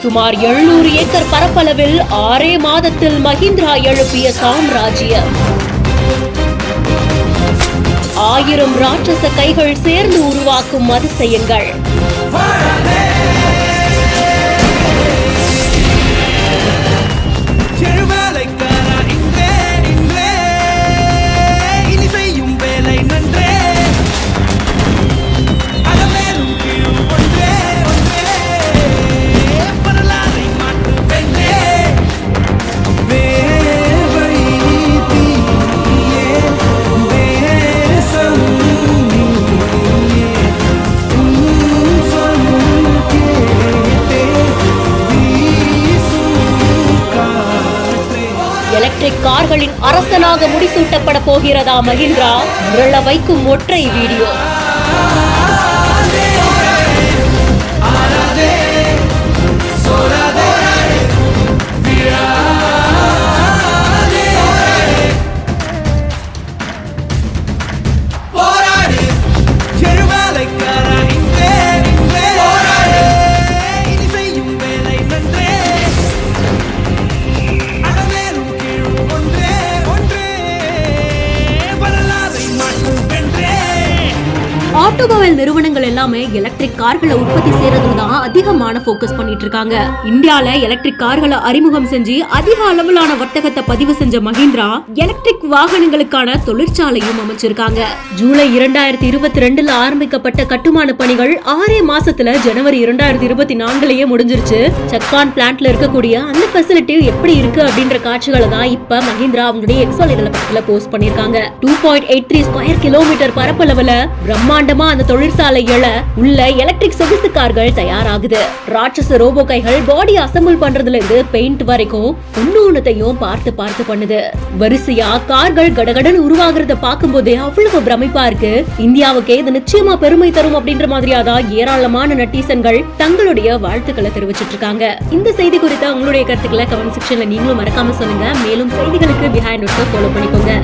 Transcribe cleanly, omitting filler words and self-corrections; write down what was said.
சுமார் 700 ஏக்கர் பரப்பளவில் 6 மாதத்தில் மஹிந்திரா எழுப்பிய சாம்ராஜ்யம். 1000 ராட்சச கைகள் சேர்ந்து உருவாக்கும் அதிசயங்கள். எலக்ட்ரிக் கார்களின் அரசனாக முடிசூட்டப்பட போகிறதா மஹிந்திரா? மிரள வைக்கும் ஒற்றை வீடியோ. ஆட்டோமொபைல் நிறுவனங்கள் எல்லாமே எலக்ட்ரிக் கார்களை உற்பத்தி செய்யறதுல தான் அதிகமான போக்கஸ் பண்ணிட்டு இருக்காங்க. இந்தியால எலக்ட்ரிக் கார்களை அறிமுகம் செஞ்சு அதிக அளவிலான வர்த்தகத்தை பதிவு செஞ்ச மஹிந்திரா எலக்ட்ரிக் வாகனங்களுக்கான தொழிற்சாலையும் அமைச்சிருக்காங்க. ஜூலை 2022 ஆரம்பிக்கப்பட்ட கட்டுமான பணிகள் 6 மாசத்துல ஜனவரி 2024 முடிஞ்சிருச்சு. சக்கான் பிளான்ட்ல இருக்கக்கூடிய அந்த ஃபெசிலிட்டி எப்படி இருக்கு அப்படின்ற காட்சிகளை தான் இப்ப மஹிந்திரா அவங்களுடைய எக்ஸ் வலைதளத்துல போஸ்ட் பண்ணிருக்காங்க. 2.83 ஸ்கொயர் கிலோமீட்டர் பரப்பளவுல பிரம்மாண்டமா அந்த தொழிற்சாலைகள உள்ள எலக்ட்ரிக் சொகுசு கார்கள் தயாராகுது. ராட்சச ரோபோ கைகள் பாடி அசம்பிள் பண்றதுல இருந்து பெயிண்ட் வரைக்கும் ஒன்னொன்னையும் பார்த்து பண்ணுது. வரிசையா கார்கள் கடகடன்னு உருவாகிறத பார்க்கும் போதே அவ்வளவு பிரமிப்பா இருக்கு. இந்தியாவுக்கு இது நிச்சயமா பெருமை தரும் அப்படின்ற மாதிரியாதான் ஏராளமான நெட்டிசன்கள் தங்களுடைய வாழ்த்துக்களை தெரிவிச்சிட்டு இருக்காங்க. இந்த செய்தி குறித்த உங்களுடைய கருத்துக்களை கமெண்ட் செக்ஷன்ல நீங்களும் மறக்காம சொல்லுங்க. மேலும் செய்திகளுக்கு பிஹைண்ட் ஃபாலோ பண்ணிக்கோங்க.